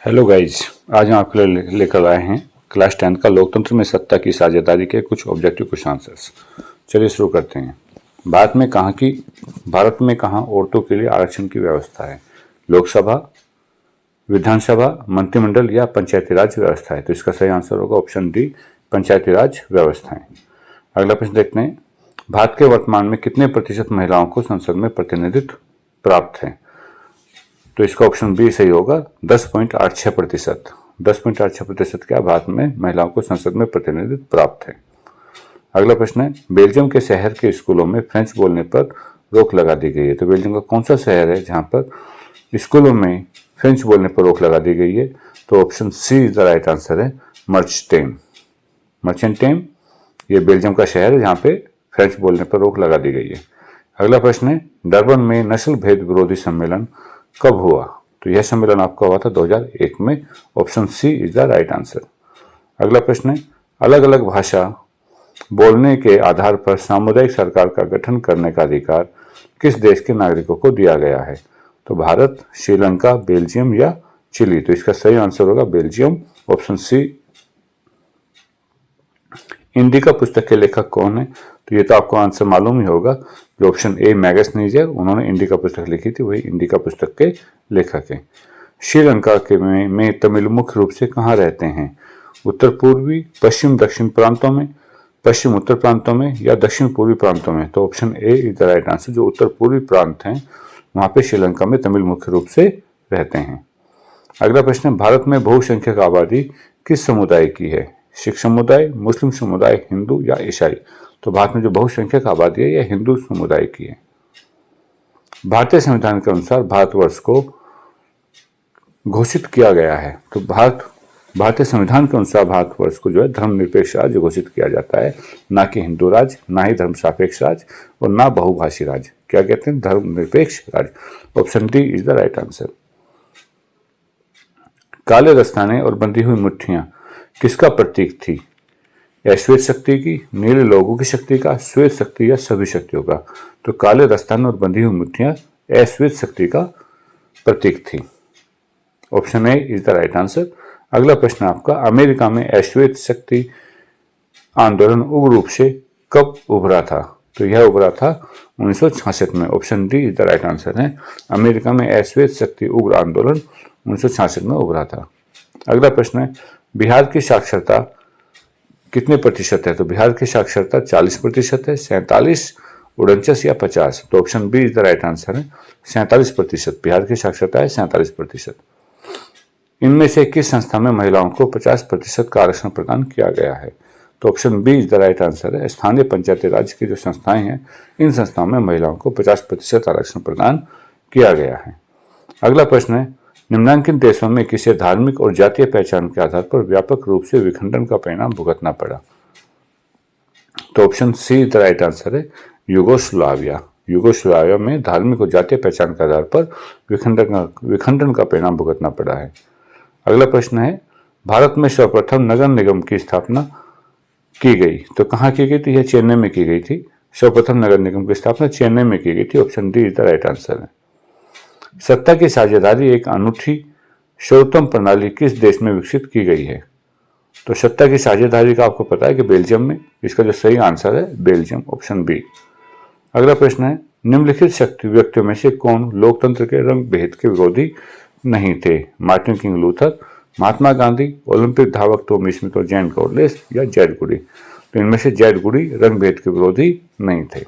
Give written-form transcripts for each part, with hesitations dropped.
Hello guys, आज हम आपके लिए लेकर आए हैं क्लास 10 का लोकतंत्र में सत्ता की साझेदारी के कुछ ऑब्जेक्टिव क्वेश्चन आंसर्स। चलिए शुरू करते हैं। भारत में कहाँ औरतों के लिए आरक्षण की व्यवस्था है? लोकसभा, विधानसभा, मंत्रिमंडल या पंचायती राज व्यवस्था है? तो इसका सही आंसर होगा ऑप्शन डी, पंचायती राज व्यवस्थाएं। अगला प्रश्न देखते हैं। भारत के वर्तमान में कितने प्रतिशत महिलाओं को संसद में प्रतिनिधित्व प्राप्त है? तो इसका ऑप्शन बी सही होगा, 10.86%। 10.86% क्या भारत में महिलाओं को संसद में प्रतिनिधित्व प्राप्त है। अगला प्रश्न है, बेल्जियम के शहर के स्कूलों में फ्रेंच बोलने पर रोक लगा दी गई है। तो बेल्जियम का कौन सा शहर है जहां पर स्कूलों में फ्रेंच बोलने पर रोक लगा दी गई है? तो option C is the right answer है, मर्चटेम। मर्चेंटेम ये बेल्जियम का शहर है जहां पे फ्रेंच बोलने पर रोक लगा दी गई है। अगला प्रश्न है, डरबन में नस्ल भेद विरोधी सम्मेलन कब हुआ? तो यह सम्मेलन आपका हुआ था 2001 में। Option C is the right answer. अगला प्रश्न है, अलग अलग भाषा बोलने के आधार पर सामुदायिक सरकार का गठन करने का अधिकार किस देश के नागरिकों को दिया गया है? तो भारत, श्रीलंका, बेल्जियम या चिली? तो इसका सही आंसर होगा बेल्जियम, ऑप्शन सी। इंडिका पुस्तक के लेखक कौन है? तो ये तो आपको आंसर मालूम ही होगा, जो ऑप्शन ए मैगस नीज है, उन्होंने इंडिका पुस्तक लिखी थी, वही इंडिका पुस्तक के लेखक हैं। श्रीलंका के में तमिल मुख्य रूप से कहाँ रहते हैं? उत्तर पूर्वी, पश्चिम दक्षिण प्रांतों में, पश्चिम उत्तर प्रांतों में या दक्षिण पूर्वी प्रांतों में? तो option A is the right answer. जो उत्तर पूर्वी प्रांत हैं वहां पे श्रीलंका में तमिल मुख्य रूप से रहते हैं। अगला प्रश्न है, भारत में बहुसंख्यक आबादी किस समुदाय की है? सिख समुदाय, मुस्लिम समुदाय, हिंदू या ईसाई? तो भारत में जो बहुसंख्यक आबादी है यह हिंदू समुदाय की है। भारतीय संविधान के अनुसार भारतवर्ष को घोषित किया गया है। तो भारतीय संविधान के अनुसार भारतवर्ष को जो है धर्मनिरपेक्ष राज्य घोषित किया जाता है, ना कि हिंदू राज्य, ना ही धर्म सापेक्ष राज्य और ना बहुभाषी राज्य। क्या कहते हैं? धर्मनिरपेक्ष राज्य। Option D is the right answer. काले दस्ताने और बंधी हुई मुट्ठियां किसका प्रतीक थी? श्वेत शक्ति की, नीले लोगों की शक्ति का, श्वेत शक्ति या सभी शक्तियों का? तो काले दस्ताने और बंधी हुई मुट्ठियां अश्वेत शक्ति का प्रतीक थी। Option A is the right answer. अगला प्रश्न आपका, अमेरिका में अश्वेत शक्ति आंदोलन उग्र रूप से कब उभरा था? तो यह उभरा था 1966 में। Option D is the right answer है। अमेरिका में अश्वेत शक्ति उग्र आंदोलन 1966 में उभरा था। अगला प्रश्न है, बिहार की साक्षरता कितने प्रतिशत है? तो बिहार की साक्षरता 40% है, 47, 49 या 50? तो option B is the right answer है, 47%। बिहार की साक्षरता है 47%। इनमें से किस संस्था में महिलाओं को 50% का आरक्षण प्रदान किया गया है? तो option B is the right answer है, स्थानीय पंचायती राज की जो संस्थाएं हैं इन संस्थाओं में महिलाओं को 50% आरक्षण प्रदान किया गया है। अगला प्रश्न है, निम्नलिखित देशों में किसे धार्मिक और जातीय पहचान के आधार पर व्यापक रूप से विखंडन का परिणाम भुगतना पड़ा? तो option C the right answer है, यूगोस्लाविया। यूगोस्लाविया में धार्मिक और जातीय पहचान के आधार पर विखंडन का परिणाम भुगतना पड़ा है। अगला प्रश्न है, भारत में सर्वप्रथम नगर निगम की स्थापना की गई तो कहाँ की गई थी? यह चेन्नई में की गई थी। सर्वप्रथम नगर निगम की स्थापना चेन्नई में की गई थी। Option D is the right answer है। सत्ता की साझेदारी एक अनूठी सर्वोत्तम प्रणाली किस देश में विकसित की गई है? तो सत्ता की साझेदारी का आपको पता है कि बेल्जियम में। इसका जो सही आंसर है बेल्जियम, ऑप्शन बी। अगला प्रश्न है, निम्नलिखित शक्ति व्यक्तियों में से कौन लोकतंत्र के रंग भेद के विरोधी नहीं थे? Martin king Luther, Mahatma Gandhi, Olympic धावक टॉमी स्मिथ और जैन गॉडलेस या जैड गुडी? तो इनमें से जैड गुडी रंग भेद के विरोधी नहीं थे।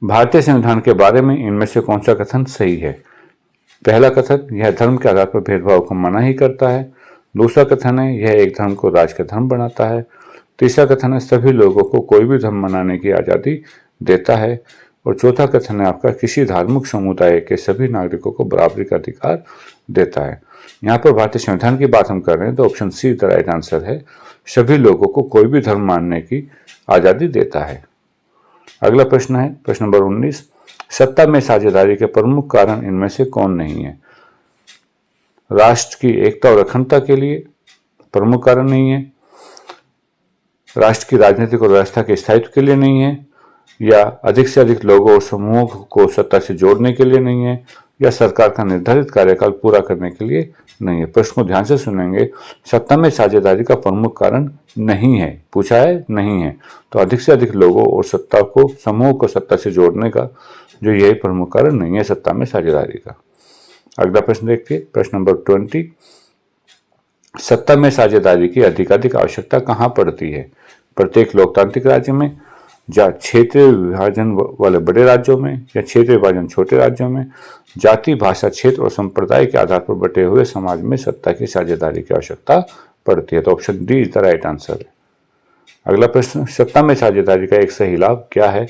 भारतीय संविधान के बारे में इनमें से कौन सा कथन सही है? पहला कथन, यह धर्म के आधार पर भेदभाव को मना ही करता है। दूसरा कथन है, यह एक धर्म को राज का धर्म बनाता है। तीसरा कथन है, सभी लोगों को कोई भी धर्म मनाने की आज़ादी देता है। और चौथा कथन है आपका, किसी धार्मिक समुदाय के सभी नागरिकों को बराबरी का अधिकार देता है। यहाँ पर भारतीय संविधान की बात हम कर रहे हैं तो option C the right answer है, सभी लोगों को कोई भी धर्म मानने की आज़ादी देता है। अगला प्रश्न है प्रश्न नंबर 19, सत्ता में साझेदारी के प्रमुख कारण इनमें से कौन नहीं है? राष्ट्र की एकता और अखंडता के लिए प्रमुख कारण नहीं है, राष्ट्र की राजनीतिक और व्यवस्था के स्थायित्व के लिए नहीं है, या अधिक से अधिक लोगों और समूहों को सत्ता से जोड़ने के लिए नहीं है, या सरकार का निर्धारित कार्यकाल पूरा करने के लिए नहीं है। प्रश्न को ध्यान से सुनेंगे। सत्ता में साझेदारी का प्रमुख कारण नहीं है, पूछा है नहीं है, तो अधिक से अधिक लोगों और सत्ता को, समूह को सत्ता से जोड़ने का जो यही प्रमुख कारण नहीं है सत्ता में साझेदारी का। अगला प्रश्न देखिए, प्रश्न नंबर 20। सत्ता में साझेदारी की अधिकाधिक आवश्यकता कहाँ पड़ती है? प्रत्येक लोकतांत्रिक राज्य में, या क्षेत्रीय विभाजन वाले बड़े राज्यों में, या क्षेत्रीय विभाजन छोटे राज्यों में, जाति, भाषा, क्षेत्र और संप्रदाय के आधार पर बटे हुए समाज में सत्ता की साझेदारी की आवश्यकता पड़ती है। तो option D is the right answer है। अगला प्रश्न, सत्ता में साझेदारी का एक सही लाभ क्या है?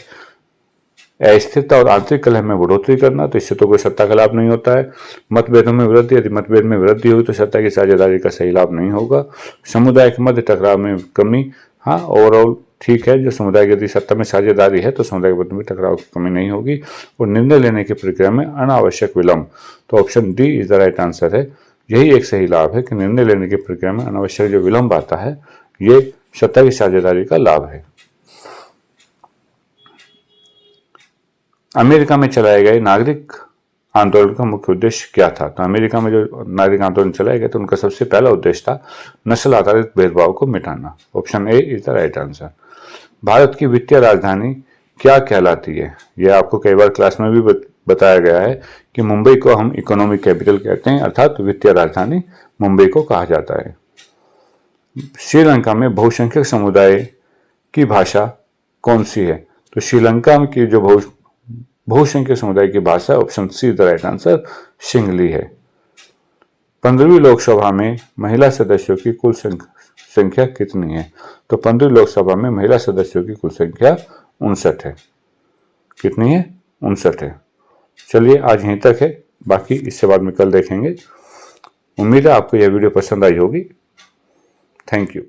अस्थिरता और आंतरिक कलह में बढ़ोतरी करना, तो इससे तो कोई सत्ता का लाभ नहीं होता है। मतभेदों में वृद्धि, यदि मतभेद में वृद्धि हुई तो सत्ता की साझेदारी का सही लाभ नहीं होगा। समुदाय के मध्य टकराव में कमी, हाँ ओवरऑल ठीक है, जो समुदाय की यदि सत्ता में साझेदारी है तो समुदाय के मध्य में टकराव की कमी नहीं होगी। और निर्णय लेने की प्रक्रिया में अनावश्यक विलंब, तो option D is the right answer है। यही एक सही लाभ है कि निर्णय लेने की प्रक्रिया में अनावश्यक जो विलंब आता है, ये सत्ता की साझेदारी का लाभ है। अमेरिका में चलाए गए नागरिक आंदोलन का मुख्य उद्देश्य क्या था? तो अमेरिका में जो नागरिक आंदोलन चलाए गए तो उनका सबसे पहला उद्देश्य था नस्ल आधारित भेदभाव को मिटाना। Option A is the right answer. Bharat की वित्तीय राजधानी क्या कहलाती है? यह आपको कई बार क्लास में भी बताया गया है कि मुंबई को हम इकोनॉमिक कैपिटल कहते हैं, अर्थात वित्तीय राजधानी मुंबई को कहा जाता है। श्रीलंका में बहुसंख्यक समुदाय की भाषा कौन सी है? तो श्रीलंका की जो बहुसंख्यक समुदाय की भाषा, option C the right answer, Sinhali है। 15वीं लोकसभा में महिला सदस्यों की कुल संख्या कितनी है? तो 15वीं लोकसभा में महिला सदस्यों की कुल संख्या 59 है। कितनी है? 59 है। चलिए आज यहीं तक है, बाकी इससे बाद में कल देखेंगे। उम्मीद है आपको यह वीडियो पसंद आई होगी। Thank you.